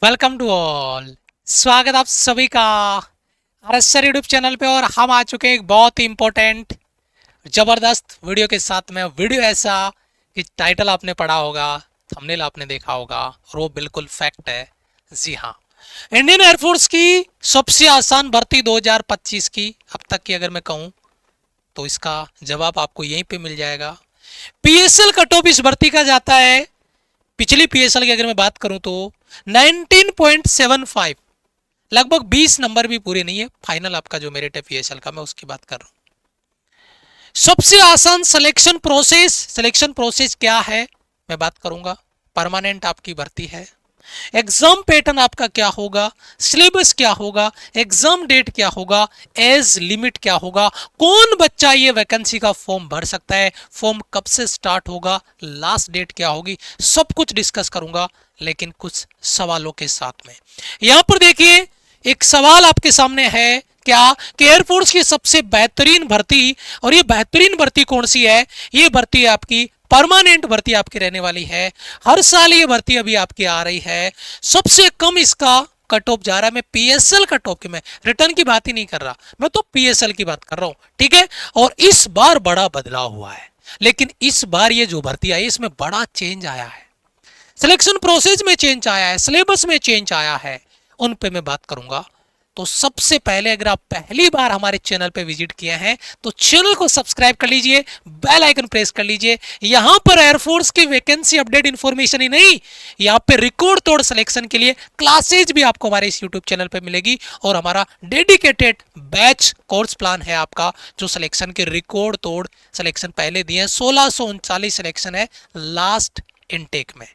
Welcome to all. स्वागत आप सभी का आरएसआर यूट्यूब चैनल पे। और हम आ चुके हैं एक बहुत ही इंपॉर्टेंट जबरदस्त वीडियो के साथ में। वीडियो ऐसा कि टाइटल आपने पढ़ा होगा, थंबनेल आपने देखा होगा और वो बिल्कुल फैक्ट है। जी हाँ, इंडियन एयरफोर्स की सबसे आसान भर्ती 2025 की अब तक की अगर मैं कहूँ तो इसका जवाब आपको यहीं पे मिल जाएगा। पीएसएल कट ऑफ इस भर्ती का जाता है, पिछली पीएसएल की अगर मैं बात करूं तो 19.75, लगभग 20 नंबर भी पूरे नहीं है। फाइनल आपका जो मेरिट है पीएसएल का, मैं उसकी बात कर रहा हूं। सबसे आसान सिलेक्शन प्रोसेस क्या है मैं बात करूंगा। परमानेंट आपकी भर्ती है। एग्जाम पैटर्न आपका क्या होगा, सिलेबस क्या होगा, एग्जाम डेट क्या होगा, एज लिमिट क्या होगा, कौन बच्चा ये वैकेंसी का फॉर्म भर सकता है, फॉर्म कब से स्टार्ट होगा, लास्ट डेट क्या होगी, सब कुछ डिस्कस करूंगा लेकिन कुछ सवालों के साथ में। यहां पर देखिए एक सवाल आपके सामने है क्या कि एयरफोर्स की सबसे बेहतरीन भर्ती, और ये बेहतरीन भर्ती कौन सी है? ये भर्ती आपकी परमानेंट भर्ती आपकी रहने वाली है। हर साल ये भर्ती अभी आपकी आ रही है। सबसे कम इसका कट ऑफ जा रहा है। मैं पीएसएल कट ऑफ की, मैं रिटर्न की बात ही नहीं कर रहा, मैं तो पीएसएल की बात कर रहा हूं, ठीक है। और इस बार बड़ा बदलाव हुआ है, लेकिन इस बार ये जो भर्ती आई इसमें बड़ा चेंज आया है। सिलेक्शन प्रोसेस में चेंज आया है, सिलेबस में चेंज आया है, उन पे मैं बात करूंगा। तो सबसे पहले अगर आप पहली बार हमारे चैनल पे विजिट किए हैं तो चैनल को सब्सक्राइब कर लीजिए, बेल आइकन प्रेस कर लीजिए। यहां पर एयरफोर्स की वैकेंसी अपडेट इंफॉर्मेशन ही नहीं, यहां पे रिकॉर्ड तोड़ सिलेक्शन के लिए क्लासेज भी आपको हमारे इस यूट्यूब चैनल पे मिलेगी। और हमारा डेडिकेटेड बैच कोर्स प्लान है आपका, जो सिलेक्शन के रिकॉर्ड तोड़ सिलेक्शन पहले दिए हैं। 1639 सिलेक्शन है लास्ट इनटेक में,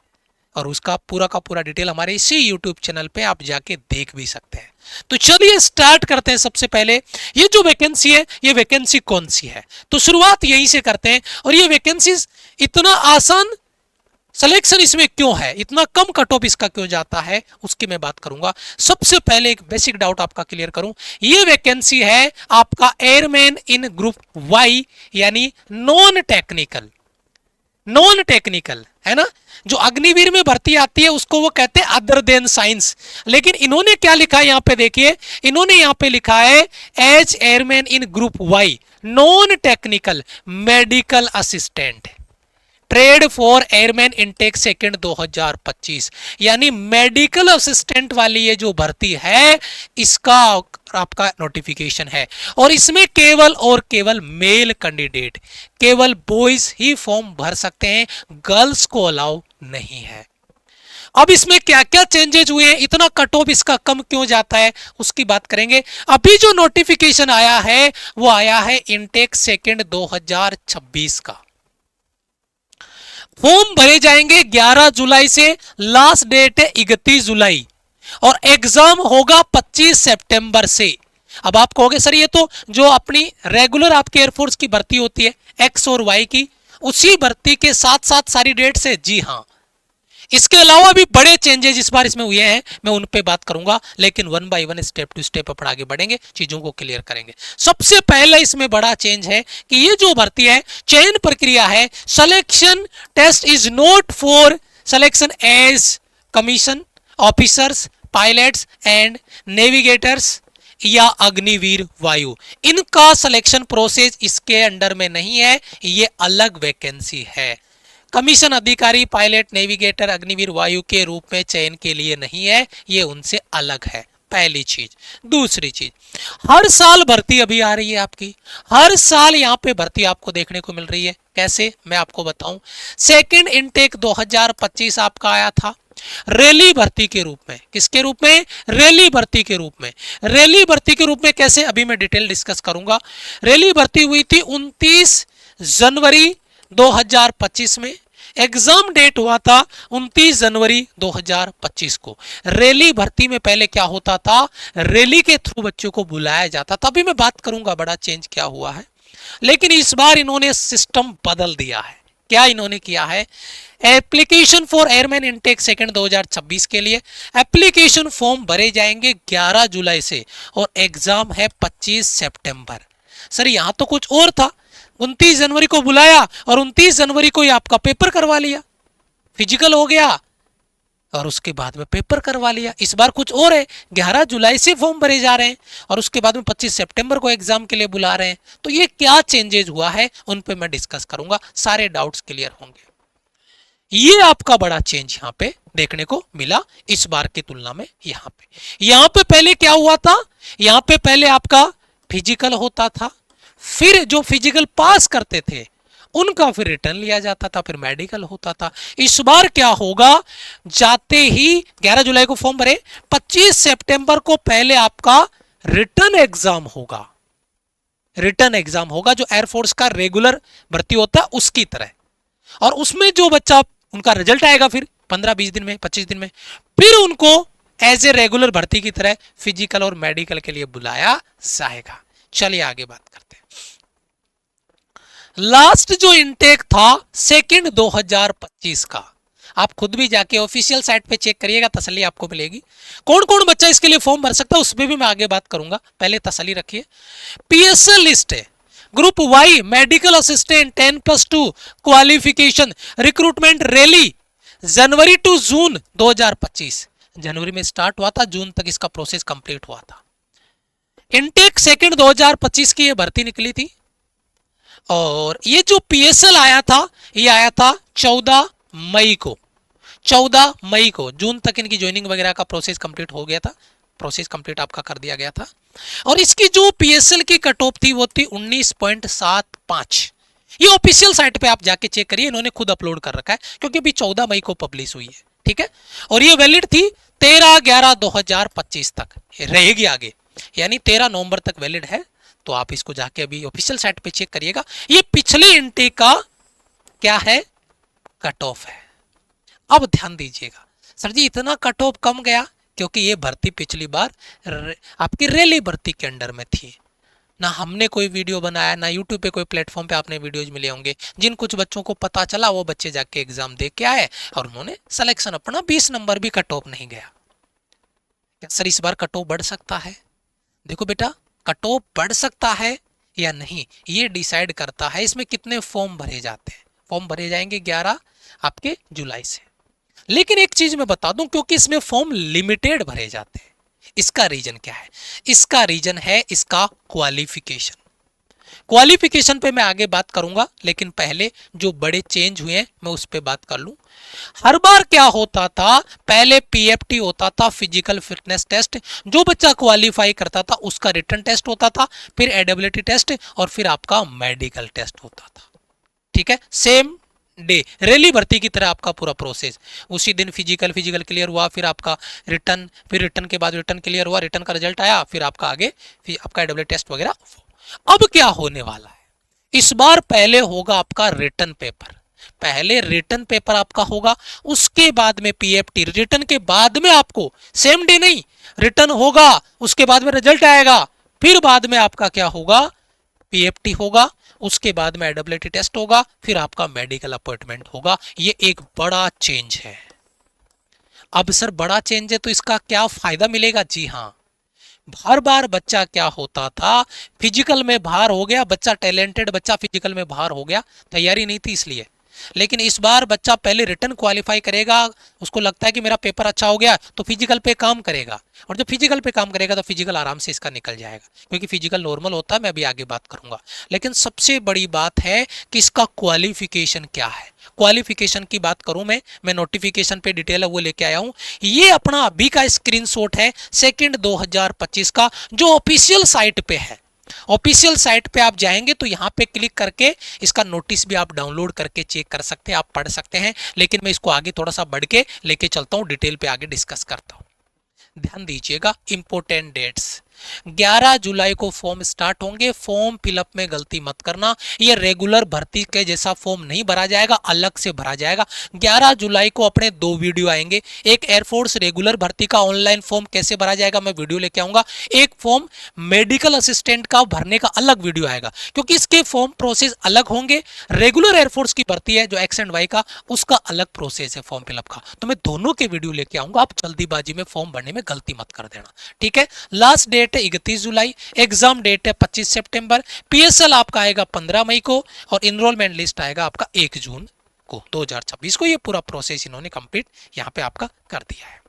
और उसका पूरा का पूरा डिटेल हमारे इसी यूट्यूब चैनल पे आप जाके देख भी सकते हैं। तो चलिए स्टार्ट करते हैं। सबसे पहले ये जो वैकेंसी है, ये वैकेंसी कौन सी है, तो शुरुआत यहीं से करते हैं। और ये वैकेंसी इतना आसान सिलेक्शन इसमें क्यों है, इतना कम कट ऑफ इसका क्यों जाता है, उसकी मैं बात करूंगा। सबसे पहले एक बेसिक डाउट आपका क्लियर करूं। ये वैकेंसी है आपका एयरमैन इन ग्रुप वाई, यानी नॉन टेक्निकल है ना। जो अग्निवीर में भर्ती आती है उसको वो कहते हैं अदर देन साइंस। लेकिन इन्होंने क्या लिखा है यहां पे देखिए, इन्होंने यहां पे लिखा है as airman in group Y non technical medical assistant, trade for airman intake second 2025, यानी मेडिकल असिस्टेंट वाली ये जो भर्ती है इसका आपका नोटिफिकेशन है। और इसमें केवल और केवल मेल कैंडिडेट, केवल बॉयज ही फॉर्म भर सकते हैं, गर्ल्स को अलाउ नहीं है। अब इसमें क्या क्या चेंजेज हुए हैं, इतना कट ऑफ इसका कम क्यों जाता है, उसकी बात करेंगे। अभी जो नोटिफिकेशन आया है वो आया है इनटेक सेकंड 2026 का। फॉर्म भरे जाएंगे 11 जुलाई से, लास्ट डेट है 31 जुलाई, और एग्जाम होगा 25 सितंबर से। अब आप कहोगे सर ये तो जो अपनी रेगुलर आपके एयरफोर्स की भर्ती होती है एक्स और वाई की, उसी भर्ती के साथ साथ सारी डेट्स है। जी हाँ, इसके अलावा भी बड़े चेंजेस इस बार इसमें हुए हैं, मैं उन पे बात करूंगा, लेकिन one by one step to step अपन आगे बढ़ेंगे, चीजों को क्लियर करेंगे। सबसे पहले इसमें बड़ा चेंज है कि ये जो भर्ती है चयन प्रक्रिया है, selection test is not for selection as commissioned officers, pilots and navigators या अग्निवीर वायु, इनका सिलेक्शन प्रोसेस इसके अंडर में नहीं है, ये अलग वैकेंसी है। कमीशन अधिकारी, पायलट, नेविगेटर, अग्निवीर वायु के रूप में चयन के लिए नहीं है, ये उनसे अलग है, पहली चीज। दूसरी चीज, हर साल भर्ती अभी आ रही है आपकी, हर साल यहाँ पे भर्ती आपको देखने को मिल रही है। कैसे, मैं आपको बताऊं। सेकंड इनटेक 2025 आपका आया था रैली भर्ती के रूप में। किसके रूप में? रैली भर्ती के रूप में। रैली भर्ती के रूप में कैसे, अभी मैं डिटेल डिस्कस करूंगा। रैली भर्ती हुई थी 29 जनवरी 2025 में, एग्जाम डेट हुआ था 29 जनवरी 2025 को। रैली भर्ती में पहले क्या होता था, रैली के थ्रू बच्चों को बुलाया जाता था, अभी मैं बात करूंगा बड़ा चेंज क्या हुआ है। लेकिन इस बार इन्होंने सिस्टम बदल दिया है। क्या इन्होंने किया है, application for airman intake second 2026 के लिए एप्लीकेशन फॉर्म भरे जाएंगे 11 जुलाई से, और एग्जाम है 25 सितंबर। सर यहां तो कुछ और था, 29 जनवरी को बुलाया और 29 जनवरी को ही आपका पेपर करवा लिया, फिजिकल हो गया, और उसके बाद में पेपर करवा लिया। इस बार कुछ और है, 11 जुलाई से फॉर्म भरे जा रहे हैं और उसके बाद में 25 सितंबर को एग्जाम के लिए बुला रहे हैं। तो ये क्या चेंजेस हुआ है उन पे मैं डिस्कस करूंगा, सारे डाउट्स क्लियर होंगे। ये आपका बड़ा चेंज यहां पे देखने को मिला इस बार की तुलना में। यहां पे पहले क्या हुआ था, यहां पे पहले आपका फिजिकल होता था, फिर जो फिजिकल पास करते थे उनका फिर रिटर्न लिया जाता था, फिर मेडिकल होता था। इस बार क्या होगा, जाते ही 11 जुलाई को फॉर्म भरे, 25 सितंबर को पहले आपका रिटर्न एग्जाम होगा। रिटर्न एग्जाम होगा जो एयरफोर्स का रेगुलर भर्ती होता है उसकी तरह, और उसमें जो बच्चा उनका रिजल्ट आएगा फिर 15-20 दिन में, 25 दिन में, फिर उनको एज ए रेगुलर भर्ती की तरह फिजिकल और मेडिकल के लिए बुलाया जाएगा। चलिए आगे बात करते हैं। लास्ट जो इनटेक था 2 2025 का, आप खुद भी जाके ऑफिशियल साइट पे चेक करिएगा, तसल्ली आपको मिलेगी। कौन कौन बच्चा इसके लिए फॉर्म भर सकता है उसमें भी मैं आगे बात करूंगा, पहले तसल्ली रखिए। पीएसएल लिस्ट है, group Y medical assistant 10+2 qualification recruitment rally January to June 2025। जनवरी में स्टार्ट हुआ था, जून तक इसका प्रोसेस कंप्लीट हुआ था। इनटेक 2 2025 की ये भर्ती निकली थी, और ये जो पीएसएल आया था ये आया था 14 मई को। 14 मई को, जून तक इनकी ज्वाइनिंग वगैरह का प्रोसेस कंप्लीट हो गया था, प्रोसेस कंप्लीट आपका कर दिया गया था। और इसकी जो पीएसएल की कट ऑफ थी वो थी 19.75। ये ऑफिशियल साइट पे आप जाके चेक करिए, इन्होंने खुद अपलोड कर रखा है क्योंकि अभी 14 मई को पब्लिश हुई है, ठीक है। और ये वैलिड थी 13/11/2025 तक, रहेगी आगे, यानी 13 नवंबर तक वैलिड है। तो आप इसको जाके अभी ऑफिशियल साइट पे चेक करिएगा। ये पिछले इनटेक का क्या है, कट ऑफ है। अब ध्यान दीजिएगा, सर जी इतना कट ऑफ कम गया, क्योंकि ये भर्ती पिछली बार आपकी रैली भर्ती के अंडर में थी। ना हमने कोई वीडियो बनाया, ना यूट्यूब पे कोई प्लेटफॉर्म पे आपने वीडियोज मिले होंगे। जिन कुछ बच्चों को पता चला वो बच्चे जाके एग्जाम दे के आए और उन्होंने सिलेक्शन अपना 20 नंबर भी कट ऑफ नहीं गया। क्या सर इस बार कट ऑफ बढ़ सकता है? देखो बेटा, कट ऑफ बढ़ सकता है या नहीं ये डिसाइड करता है इसमें कितने फॉर्म भरे जाते हैं। फॉर्म भरे जाएंगे 11 आपके जुलाई से। लेकिन एक चीज मैं बता दूं, क्योंकि इसमें फॉर्म लिमिटेड भरे जाते हैं। इसका रीजन क्या है? इसका रीजन है इसका क्वालिफिकेशन। क्वालिफिकेशन पे मैं आगे बात करूंगा, लेकिन पहले जो बड़े चेंज हुए हैं मैं उस पर बात कर लूं। हर बार क्या होता था, पहले पीएफटी होता था, फिजिकल फिटनेस टेस्ट, जो बच्चा क्वालिफाई करता था उसका रिटन टेस्ट होता था, फिर एडेबिलिटी टेस्ट और फिर आपका मेडिकल टेस्ट होता था, ठीक है। सेम डे, रैली भर्ती की तरह आपका पूरा प्रोसेस, उसी दिन फिजिकल क्लियर हुआ, फिर आपका रिटर्न, फिर रिटर्न के बाद रिटर्न क्लियर हुआ, रिटर्न का रिजल्ट आया, फिर आपका आगे फिर आपका एडेबिलिटी टेस्ट वगैरह। अब क्या होने वाला है, इस बार पहले होगा आपका रिटर्न पेपर, पहले रिटर्न पेपर आपका होगा, उसके बाद में पीएफटी, रिटर्न के बाद में आपको सेम डे नहीं, रिटर्न होगा, उसके बाद में रिजल्ट आएगा, फिर बाद में आपका क्या होगा, पीएफटी होगा, उसके बाद में एडेबिलिटी टेस्ट होगा, फिर आपका मेडिकल अपॉइंटमेंट होगा। ये एक बड़ा चेंज है। अब सर बड़ा चेंज है तो इसका क्या फायदा मिलेगा? जी हाँ, हर बार बच्चा क्या होता था, फिजिकल में बाहर हो गया, बच्चा टैलेंटेड बच्चा फिजिकल में बाहर हो गया, तैयारी नहीं थी इसलिए। लेकिन इस बार बच्चा पहले रिटर्न क्वालिफाई करेगा, उसको लगता है कि मेरा पेपर अच्छा हो गया तो फिजिकल पे काम करेगा, और जब फिजिकल पे काम करेगा तो फिजिकल आराम से इसका निकल जाएगा, क्योंकि फिजिकल नॉर्मल होता है, मैं अभी आगे बात करूंगा। लेकिन सबसे बड़ी बात है कि इसका क्वालिफिकेशन क्या है। क्वालिफिकेशन की बात करूं मैं नोटिफिकेशन पे डिटेल है वो लेके आया हूं। ये अपना अभी का स्क्रीनशॉट है 2 2025 का, जो ऑफिशियल साइट पे है। ऑफिशियल साइट पे आप जाएंगे तो यहाँ पे क्लिक करके इसका नोटिस भी आप डाउनलोड करके चेक कर सकते हैं, आप पढ़ सकते हैं। लेकिन मैं इसको आगे थोड़ा सा बढ़ के लेके चलता हूँ, डिटेल पे आगे डिस्कस करता हूँ। ध्यान दीजिएगा, इंपोर्टेंट डेट्स, 11 जुलाई को फॉर्म स्टार्ट होंगे। फॉर्म फिलअप में गलती मत करना, ये रेगुलर भर्ती के जैसा फॉर्म नहीं भरा जाएगा, अलग से भरा जाएगा। 11 जुलाई को अपने 2 वीडियो आएंगे, एक एयरफोर्स रेगुलर भर्ती का ऑनलाइन फॉर्म कैसे भरा जाएगा मैं वीडियो लेके आऊंगा, एक फॉर्म मेडिकल असिस्टेंट का भरने का अलग वीडियो आएगा, क्योंकि इसके फॉर्म प्रोसेस अलग होंगे। रेगुलर एयरफोर्स की भर्ती है जो एक्स एंड वाई का, उसका अलग प्रोसेस है फॉर्म फिलअप का। तो मैं दोनों के वीडियो लेके आऊंगा, आप जल्दीबाजी में फॉर्म भरने में गलती मत कर देना, ठीक है। लास्ट डेट है 31 जुलाई, एग्जाम डेट है 25 सितंबर, पीएसएल आपका आएगा 15 मई को, और इनरोलमेंट लिस्ट आएगा आपका 1 जून को 2026 को ये पूरा प्रोसेस इन्होंने कंप्लीट यहाँ पे आपका कर दिया है।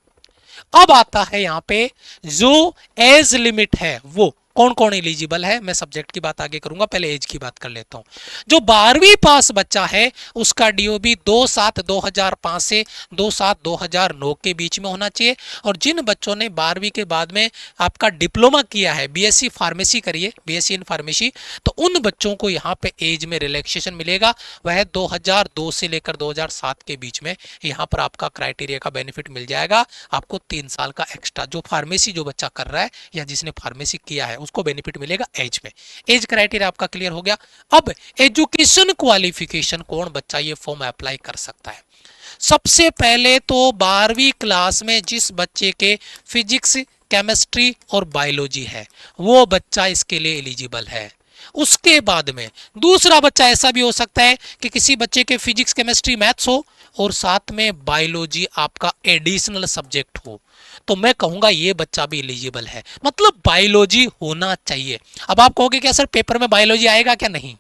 अब आता है यहाँ पे जो एज लिमिट है वो कौन कौन एलिजिबल है। मैं सब्जेक्ट की बात आगे करूंगा, पहले एज की बात कर लेता हूं। जो 12वीं पास बच्चा है उसका डीओबी 2/7/2005 से 2/7/2009 के बीच में होना चाहिए। और जिन बच्चों ने 12वीं के बाद में आपका डिप्लोमा किया है, बीएससी फार्मेसी करिए, बीएससी इन फार्मेसी, तो उन बच्चों को यहाँ पे एज में रिलैक्सेशन मिलेगा। वह 2002 से लेकर 2007 के बीच में यहाँ पर आपका क्राइटेरिया का बेनिफिट मिल जाएगा आपको 3 साल का एक्स्ट्रा। जो फार्मेसी जो बच्चा कर रहा है या जिसने फार्मेसी किया है उसको बेनिफिट मिलेगा एज में। एज क्राइटेरिया आपका क्लियर हो गया। अब एजुकेशन क्वालिफिकेशन कौन बच्चा ये फॉर्म अप्लाई कर सकता है। सबसे पहले तो 12वीं क्लास में जिस बच्चे के फिजिक्स, केमिस्ट्री और बायोलॉजी है वो बच्चा इसके लिए एलिजिबल है। उसके बाद में दूसरा बच्चा ऐसा भी हो सकता है कि किसी बच्चे के फिजिक्स, केमिस्ट्री, मैथ्स हो और साथ में बायोलॉजी आपका एडिशनल सब्जेक्ट हो, तो मैं कहूंगा ये बच्चा भी एलिजिबल है। मतलब बायोलॉजी होना चाहिए। अब आप कहोगे क्या सर पेपर में बायोलॉजी आएगा क्या? नहीं,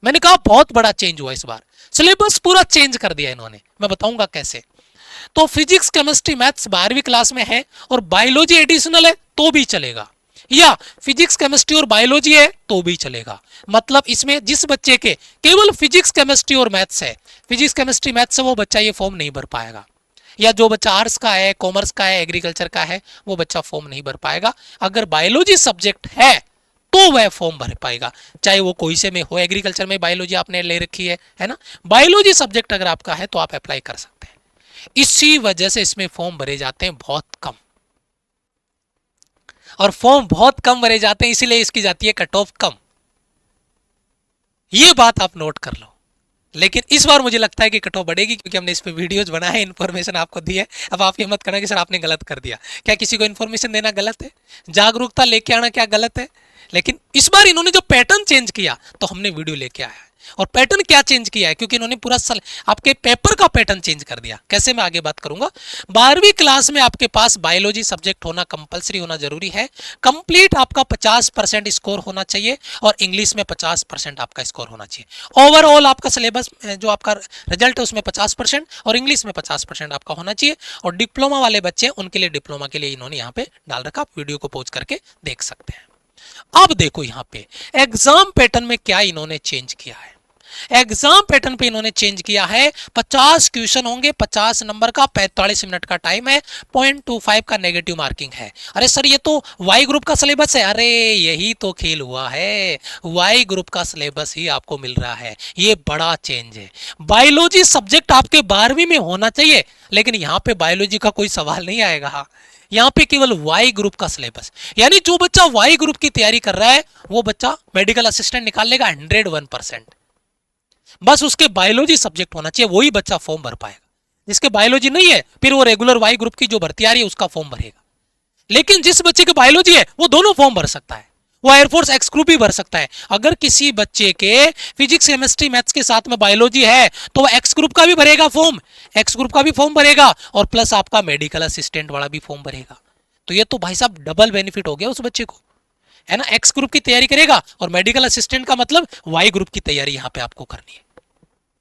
मैंने कहा बहुत बड़ा चेंज हुआ इस बार, सिलेबस पूरा चेंज कर दिया इन्होंने, मैं बताऊंगा कैसे। तो फिजिक्स, केमिस्ट्री, मैथ्स 12वीं क्लास में है और बायोलॉजी एडिशनल है तो भी चलेगा, या फिजिक्स, केमिस्ट्री और बायोलॉजी है तो भी चलेगा। मतलब इसमें जिस बच्चे के केवल फिजिक्स, केमिस्ट्री और मैथ्स है, फिजिक्स, केमिस्ट्री, मैथ्स है, वो बच्चा ये फॉर्म नहीं भर पाएगा। या जो बच्चा आर्ट्स का है, कॉमर्स का है, एग्रीकल्चर का है, वो बच्चा फॉर्म नहीं भर पाएगा। अगर बायोलॉजी सब्जेक्ट है तो वह फॉर्म भर पाएगा, चाहे वो कोई से में हो। एग्रीकल्चर में बायोलॉजी आपने ले रखी है ना, बायोलॉजी सब्जेक्ट अगर आपका है तो आप अप्लाई कर सकते हैं। इसी वजह से इसमें फॉर्म भरे जाते हैं बहुत कम, और फॉर्म बहुत कम भरे जाते हैं इसीलिए इसकी जाती है कट ऑफ कम। ये बात आप नोट कर लो। लेकिन इस बार मुझे लगता है कि कट ऑफ बढ़ेगी क्योंकि हमने इस पे वीडियोज बनाए हैं, इन्फॉर्मेशन आपको दी है। अब आप ये मत करना कि सर आपने गलत कर दिया। क्या किसी को इन्फॉर्मेशन देना गलत है? जागरूकता लेके आना क्या गलत है? लेकिन इस बार इन्होंने जो पैटर्न चेंज किया तो हमने वीडियो लेके आया है। और पैटर्न क्या चेंज किया है? क्योंकि इन्होंने पूरा आपके पेपर का पैटर्न चेंज कर दिया। कैसे, मैं आगे बात करूंगा। 12वीं क्लास में आपके पास बायोलॉजी सब्जेक्ट होना कंपलसरी होना जरूरी है। कंप्लीट आपका 50% स्कोर होना चाहिए और इंग्लिश में 50% आपका स्कोर होना चाहिए। ओवरऑल आपका सिलेबस जो आपका रिजल्ट है उसमें 50% और इंग्लिश में 50% आपका होना चाहिए। और डिप्लोमा वाले बच्चे उनके लिए डिप्लोमा के लिए इन्होंने यहाँ पे डाल रखा, आप वीडियो को पॉज करके देख सकते हैं। अब देखो यहाँ पे एग्जाम पैटर्न में क्या इन्होंने चेंज किया है। एग्जाम पैटर्न पे इन्होंने चेंज किया है। 50 क्वेश्चन होंगे, 50 नंबर का, 45 मिनट का टाइम है, 0.25 का नेगेटिव मार्किंग है। अरे सर ये तो वाई ग्रुप का सिलेबस है। अरे यही तो खेल हुआ है, वाई ग्रुप का सिलेबस ही आपको मिल रहा है। ये बड़ा चेंज है। बायोलॉजी सब्जेक्ट आपके 12वीं में होना चाहिए, लेकिन यहाँ पे बायोलॉजी का कोई सवाल नहीं आएगा। यहाँ पे केवल वाई ग्रुप का सिलेबस, यानी जो बच्चा वाई ग्रुप की तैयारी कर रहा है वो बच्चा मेडिकल असिस्टेंट निकाल लेगा 101%। बस उसके बायोलॉजी सब्जेक्ट होना चाहिए, वही बच्चा फॉर्म भर पाएगा। जिसके बायोलॉजी नहीं है फिर वो रेगुलर वाई ग्रुप की जो भर्ती आ रही है उसका फॉर्म भरेगा। लेकिन जिस बच्चे के बायोलॉजी है वो दोनों फॉर्म भर सकता है, वो एयरफोर्स एक्स ग्रुप भी भर सकता है। अगर किसी बच्चे के फिजिक्स, केमिस्ट्री, मैथ्स के साथ में बायोलॉजी है तो वो एक्स ग्रुप का भी भरेगा फॉर्म, एक्स ग्रुप का भी फॉर्म भरेगा और प्लस आपका मेडिकल असिस्टेंट वाला भी फॉर्म भरेगा। तो ये तो भाई साहब डबल बेनिफिट हो गया उस बच्चे को, है ना। एक्स ग्रुप की तैयारी करेगा और मेडिकल असिस्टेंट का मतलब वाई ग्रुप की तैयारी यहाँ पे आपको करनी है।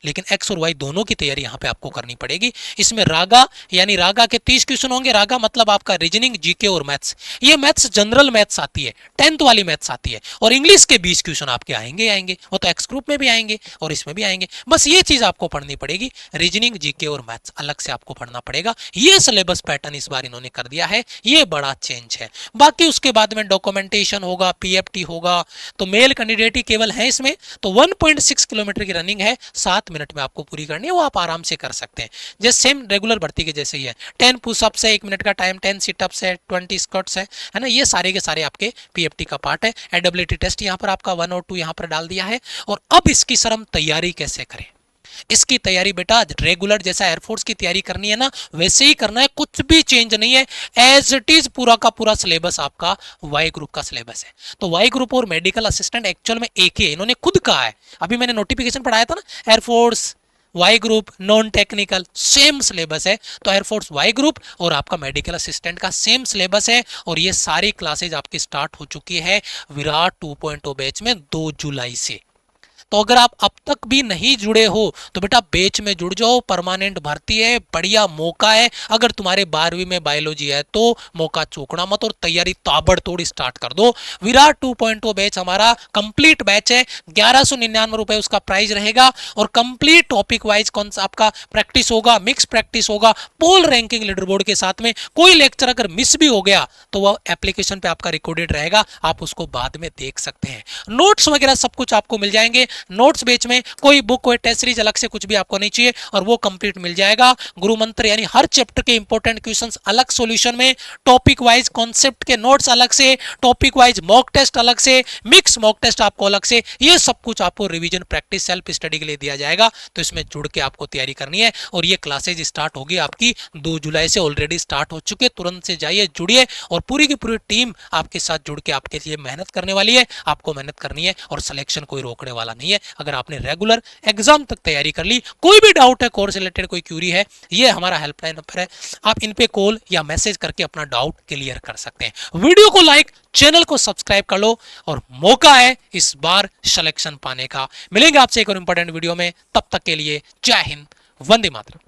लेकिन एक्स और वाई दोनों की तैयारी यहां पे आपको करनी पड़ेगी। इसमें रागा यानी रागा के 30 क्वेश्चन होंगे। रागा मतलब आपका रीजनिंग, जीके और मैथ्स। ये मैथ्स जनरल मैथ्स आती है, 10th वाली मैथ्स आती है। और इंग्लिश के 20 क्वेश्चन आपके आएंगे, वो तो एक्स ग्रुप में भी आएंगे और इसमें भी आएंगे। बस ये चीज आपको पढ़नी पड़ेगी, रीजनिंग, जीके और मैथ्स अलग से आपको पढ़ना पड़ेगा। ये सिलेबस पैटर्न इस बार इन्होंने कर दिया है, ये बड़ा चेंज है। बाकी उसके बाद में डॉक्यूमेंटेशन होगा, पीएफटी होगा। तो मेल कैंडिडेट ही केवल है इसमें। तो 1.6 किलोमीटर की रनिंग है, 7 मिनट में आपको पूरी करनी है, वो आप आराम से कर सकते हैं। जैसे सेम रेगुलर भर्ती के जैसे ही है। 10 पुशअप्स है, 1 मिनट का टाइम, 10 सिटअप्स है, 20 स्क्वाट्स है ना। ये सारे के सारे आपके पीएफटी का पार्ट है। एडब्ल्यूटी टेस्ट यहाँ पर आपका 1 और 2 यहाँ पर डाल दिया है। और अब इसकी सर हम तैयारी कैसे करें। इसकी तैयारी बेटा रेगुलर जैसा एयरफोर्स की तैयारी करनी है ना वैसे ही करना है, कुछ भी चेंज नहीं है। एज इट इज पूरा का पूरा सिलेबस आपका वाई ग्रुप का सिलेबस है। तो वाई ग्रुप और मेडिकल असिस्टेंट एक्चुअल में एक ही है, इन्होंने खुद कहा है। अभी मैंने नोटिफिकेशन पढ़ाया था ना, airforce Y group non technical same syllabus है। तो एयरफोर्स वाई ग्रुप और आपका मेडिकल असिस्टेंट का सेम सिलेबस है। और ये सारी क्लासेज आपकी स्टार्ट हो चुकी है विराट 2.0 बैच में 2 जुलाई से। तो अगर आप अब तक भी नहीं जुड़े हो तो बेटा बैच में जुड़ जाओ, परमानेंट भर्ती है, बढ़िया मौका है। अगर तुम्हारे 12वीं में बायोलॉजी है तो मौका चूकना मत और तैयारी ताबड़तोड़ स्टार्ट कर दो। विराट 2.0 बैच हमारा कंप्लीट बैच है, 1199 रुपए उसका प्राइस रहेगा और कंप्लीट टॉपिक वाइज कौन सा आपका प्रैक्टिस होगा, मिक्स प्रैक्टिस होगा, पोल रैंकिंग लीडर बोर्ड के साथ में। कोई लेक्चर अगर मिस भी हो गया तो वह एप्लीकेशन पे आपका रिकॉर्डेड रहेगा, आप उसको बाद में देख सकते हैं। नोट्स वगैरह सब कुछ आपको मिल जाएंगे। नोट्स बैच में कोई बुक, कोई टेस्ट सीरीज अलग से कुछ भी आपको नहीं चाहिए और वो कंप्लीट मिल जाएगा। गुरु मंत्र यानी हर चैप्टर के इंपॉर्टेंट क्वेश्चंस अलग सॉल्यूशन में, टॉपिक वाइज कॉन्सेप्ट के नोट्स अलग से, टॉपिक वाइज मॉक टेस्ट अलग से, मिक्स मॉक टेस्ट आपको अलग से, ये सब कुछ आपको रिवीजन प्रैक्टिस सेल्फ स्टडी के लिए दिया जाएगा। तो इसमें जुड़ के आपको तैयारी करनी है और ये क्लासेज स्टार्ट होगी आपकी 2 जुलाई से, ऑलरेडी स्टार्ट हो चुके। तुरंत से जाइए, जुड़िए और पूरी की पूरी टीम आपके साथ जुड़ के आपके लिए मेहनत करने वाली है। आपको मेहनत करनी है और सिलेक्शन कोई रोकने वाला नहीं है। अगर आपने रेगुलर एग्जाम तक तैयारी कर ली, कोई भी डाउट है, कोर्स रिलेटेड कोई क्यूरी है, ये हमारा हेल्पलाइन नंबर है, आप इन पे कॉल या मैसेज करके अपना डाउट क्लियर कर सकते हैं। वीडियो को लाइक, चैनल को सब्सक्राइब कर लो और मौका है इस बार सिलेक्शन पाने का। मिलेंगे आपसे एक और इंपॉर्टेंट वीडियो में, तब तक के लिए जय हिंद, वंदे मातरम।